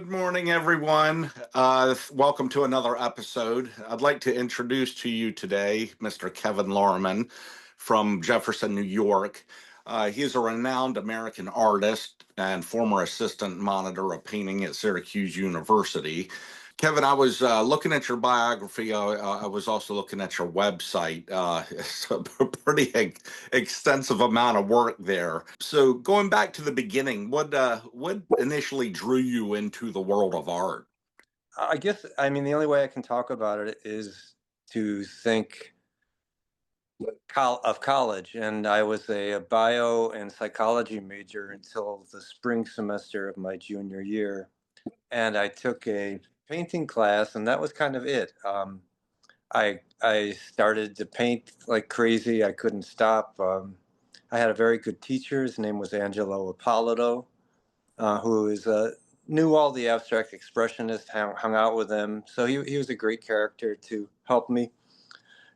Good morning, everyone. Welcome to another episode. I'd like to introduce to you today Mr. Kevin Larmon from Jefferson, New York. He's a renowned American artist and former assistant monitor of painting at Syracuse University. Kevin, I was looking at your biography. I was also looking at your website. It's a pretty extensive amount of work there. So, going back to the beginning, what initially drew you into the world of art? I guess, I mean, the only way I can talk about it is to think of college. And I was a bio and psychology major until the spring semester of my junior year. And I took a painting class, and that was kind of it. I started to paint like crazy. I couldn't stop. I had a very good teacher. His name was Angelo Ippolito, who is knew all the abstract expressionists, hung out with them. So he was a great character to help me.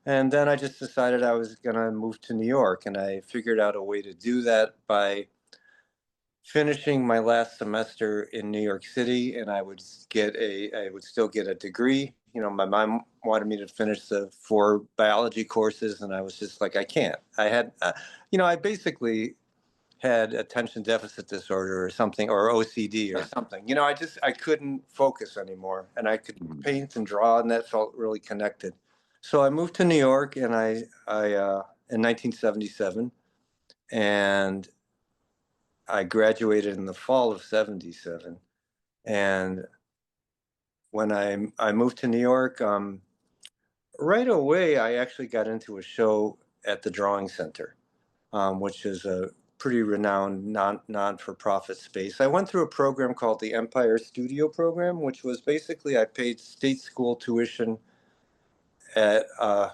And then I just decided I was going to move to New York, and I figured out a way to do that by finishing my last semester in New York City, and I would still get a degree. You know, my mom wanted me to finish the 4 biology courses, and I was just like, I can't. I basically had attention deficit disorder or something, or OCD or something. I couldn't focus anymore, and I could paint and draw, and that felt really connected. So I moved to New York, and I in 1977, and I graduated in the fall of 77. And when I moved to New York, right away, I actually got into a show at the Drawing Center, which is a pretty renowned non-for-profit space. I went through a program called the Empire Studio Program, which was basically I paid state school tuition at a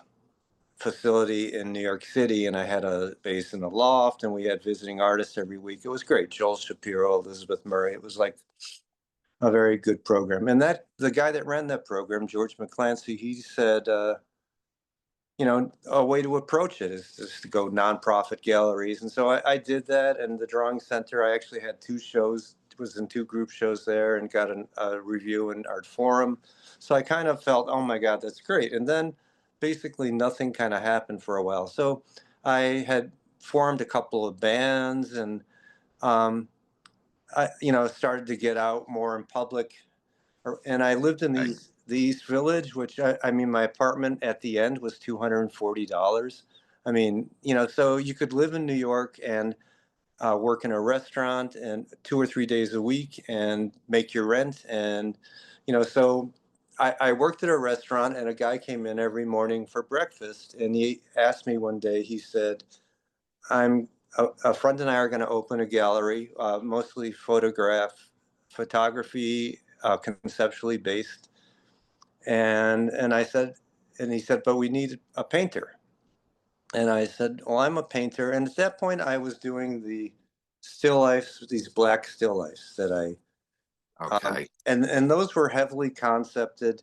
facility in New York City, and I had a base in the loft, and we had visiting artists every week. It was great. Joel Shapiro, Elizabeth Murray. It was like a very good program. And the guy that ran that program, George McClancy, he said, a way to approach it is just to go nonprofit galleries. And so I did that. And the Drawing Center, I actually had 2 shows, was in 2 group shows there, and got a review in Art Forum. So I kind of felt, oh my God, that's great. And then basically nothing kind of happened for a while. So I had formed a couple of bands, and I started to get out more in public. And I lived in Right. the East Village, which I mean, my apartment at the end was $240. I mean, so you could live in New York and work in a restaurant and 2 or 3 days a week and make your rent. And, so I worked at a restaurant, and a guy came in every morning for breakfast. And he asked me one day, he said, a friend and I are going to open a gallery, mostly photography, conceptually based. And I said, and he said, but we need a painter. And I said, well, I'm a painter. And at that point, I was doing the still lifes, these black still lifes that Okay. and those were heavily concepted.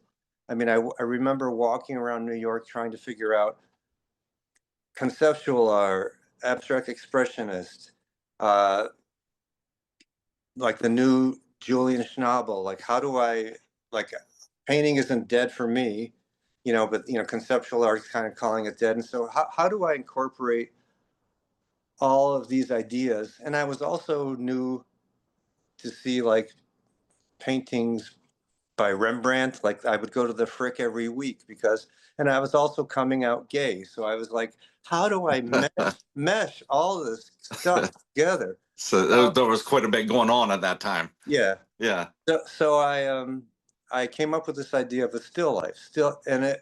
I mean, I remember walking around New York trying to figure out conceptual art, abstract expressionist, uh, like the new Julian Schnabel. Like, how do like, painting isn't dead for me, but, conceptual art is kind of calling it dead. And so how do I incorporate all of these ideas? And I was also new to see like paintings by Rembrandt. Like, I would go to the Frick every week and I was also coming out gay. So I was like, how do I mesh all this stuff together? So there was quite a bit going on at that time. Yeah. Yeah. So I came up with this idea of a still life, and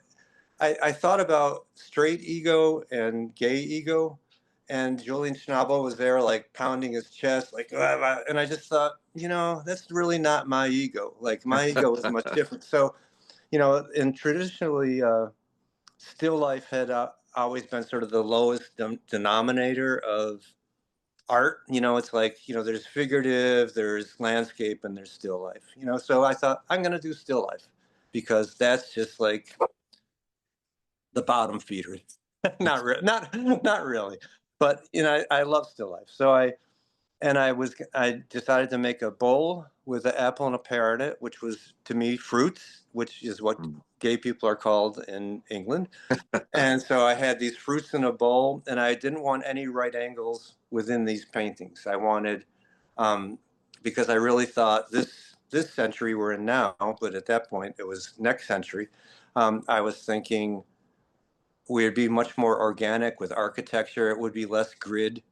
I thought about straight ego and gay ego, and Julian Schnabel was there like pounding his chest, like, and I just thought, that's really not my ego. Like, my ego is much different. So, and traditionally, still life had always been sort of the lowest denominator of art. It's like, there's figurative, there's landscape, and there's still life. So I thought, I'm going to do still life, because that's just like the bottom feeder. Not really, but I love still life. So And I decided to make a bowl with an apple and a pear in it, which was to me fruits, which is what Mm. gay people are called in England. And so I had these fruits in a bowl, and I didn't want any right angles within these paintings. I wanted, um, because I really thought this century we're in now, but at that point it was next century. I was thinking we'd be much more organic with architecture. It would be less grid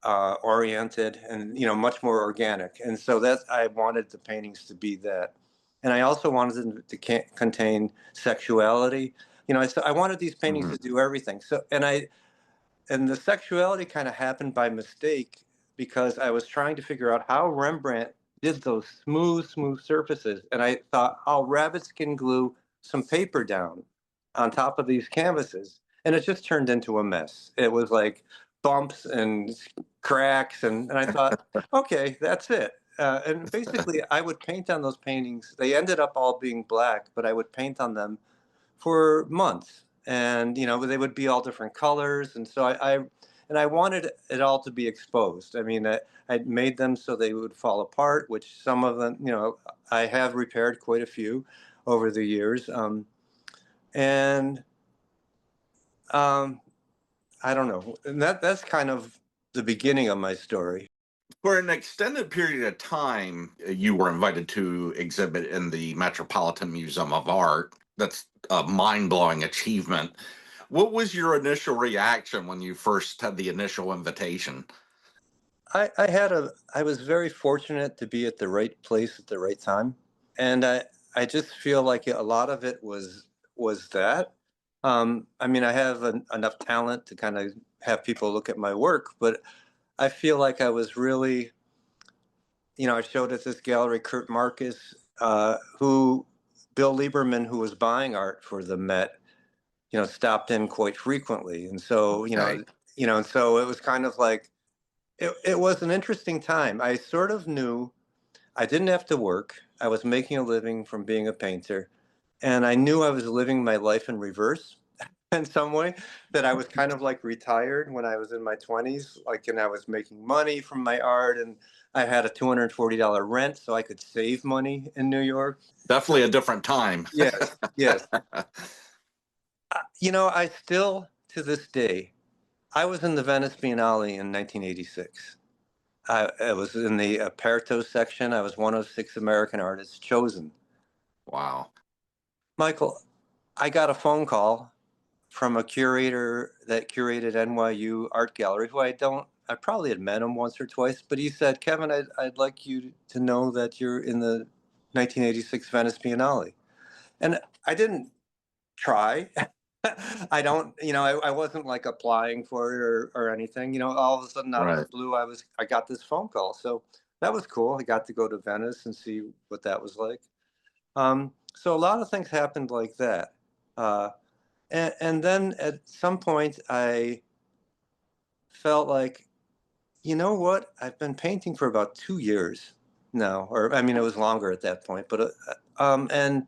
oriented, and much more organic. And so that I wanted the paintings to be that, and I also wanted them to contain sexuality. I wanted these paintings Mhm. to do everything. So and the sexuality kind of happened by mistake because I was trying to figure out how Rembrandt did those smooth surfaces, and I thought, oh, rabbit skin glue some paper down on top of these canvases, and it just turned into a mess. It was like bumps and cracks, and I thought, okay, that's it. And basically, I would paint on those paintings. They ended up all being black, but I would paint on them for months, and they would be all different colors, and so I wanted it all to be exposed. I mean, I made them so they would fall apart, which some of them, I have repaired quite a few over the years, and um, I don't know, and that's kind of the beginning of my story. For an extended period of time, you were invited to exhibit in the Metropolitan Museum of Art. That's a mind blowing achievement. What was your initial reaction when you first had the initial invitation? I was very fortunate to be at the right place at the right time, and I just feel like a lot of it was that. I mean, I have enough talent to kind of have people look at my work, but I feel like I was really, I showed at this gallery Kurt Marcus, who Bill Lieberman, who was buying art for the Met, stopped in quite frequently, and so Okay. and so it was kind of like it was an interesting time. I sort of knew I didn't have to work. I was making a living from being a painter, and I knew I was living my life in reverse in some way, that I was kind of like retired when I was in my 20s, like, and I was making money from my art, and I had a $240 rent so I could save money in New York. Definitely a different time. Yes, yes. I still, to this day, I was in the Venice Biennale in 1986. I was in the Aperto section. I was one of 6 American artists chosen. Wow. Michael, I got a phone call from a curator that curated NYU Art Gallery, who I probably had met him once or twice, but he said, Kevin, I'd like you to know that you're in the 1986 Venice Biennale. And I didn't try. I don't, I wasn't like applying for it or anything. All of a sudden, out of the Right. blue, I got this phone call. So that was cool. I got to go to Venice and see what that was like. So a lot of things happened like that. Uh, and then at some point, I felt like, you know what? I've been painting for about 2 years now, or I mean, it was longer at that point, but and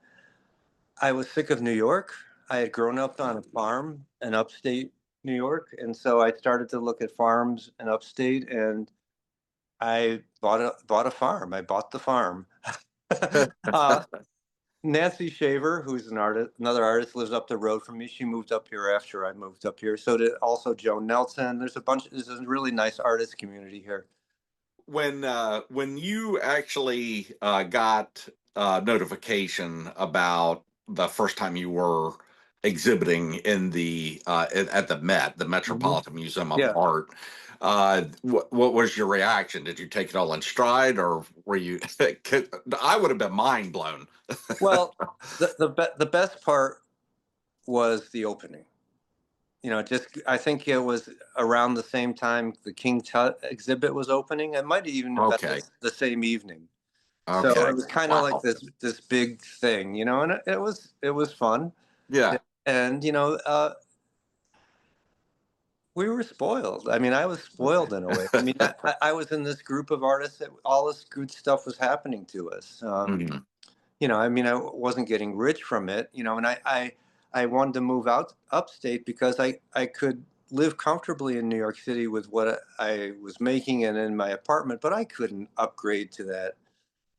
I was sick of New York. I had grown up on a farm in upstate New York, and so I started to look at farms in upstate, and I bought a farm. I bought the farm. uh, Nancy Shaver, who's another artist, lives up the road from me. She moved up here after I moved up here. So did also Joan Nelson. There's a really nice artist community here. When you actually got notification about the first time you were exhibiting in at the Met, the Hmm. Metropolitan Museum of Yeah. Art, what was your reaction? Did you take it all in stride, or were you? 'Cause I would have been mind blown. Well, the best part was the opening. Just I think it was around the same time the King Tut exhibit was opening. It might have even been Okay. the same evening. So it Okay. was kind of like Wow. this big thing, and it was fun. Yeah. And we were spoiled. I mean, I was spoiled in a way. I mean, I was in this group of artists that all this good stuff was happening to us. Mhm. I mean, I wasn't getting rich from it, and I wanted to move out upstate because I could live comfortably in New York City with what I was making and in my apartment, but I couldn't upgrade to that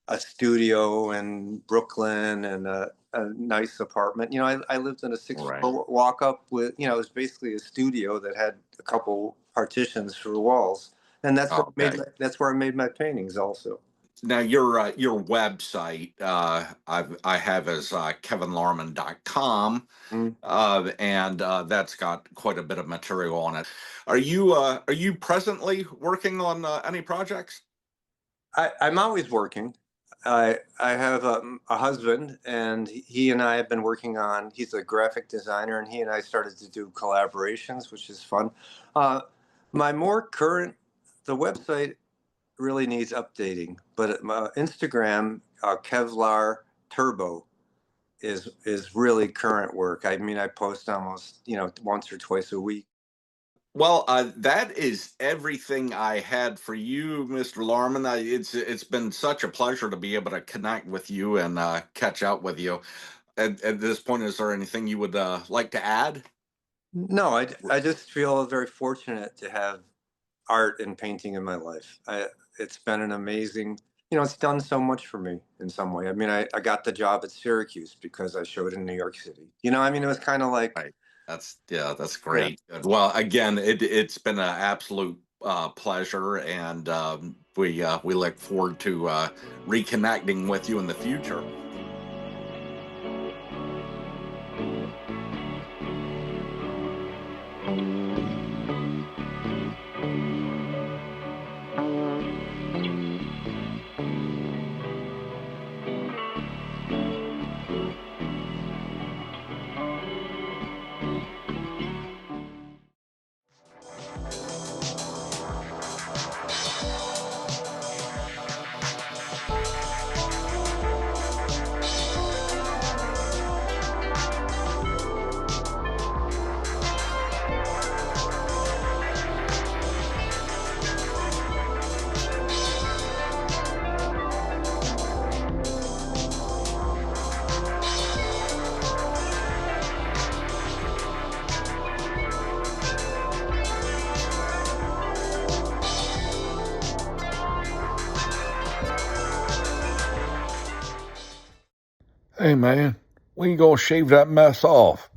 a studio in Brooklyn and a nice apartment. I lived in a six Right. floor walk up with, it was basically a studio that had a couple partitions for the walls. And Okay. that's where I made my paintings also. Now your website I have is kevinlarmon.com, Mm. and that's got quite a bit of material on it. Are you presently working on any projects? I'm always working. I have a husband, and he and I have been working on. He's a graphic designer, and he and I started to do collaborations, which is fun. Uh, my more current, the website really needs updating, but my Instagram, Kevlar Turbo, is really current work. I mean, I post almost once or twice a week. Well, that is everything I had for you, Mr. Larman. It's been such a pleasure to be able to connect with you and catch up with you. At this point, is there anything you would like to add? No, I just feel very fortunate to have art and painting in my life. It's been an amazing, it's done so much for me in some way. I mean, I got the job at Syracuse because I showed in New York City. I mean, it was kind of like, Right. That's yeah. great. Well, again, it's been an absolute pleasure, and we look forward to reconnecting with you in the future. Hey man, when you gonna shave that mess off?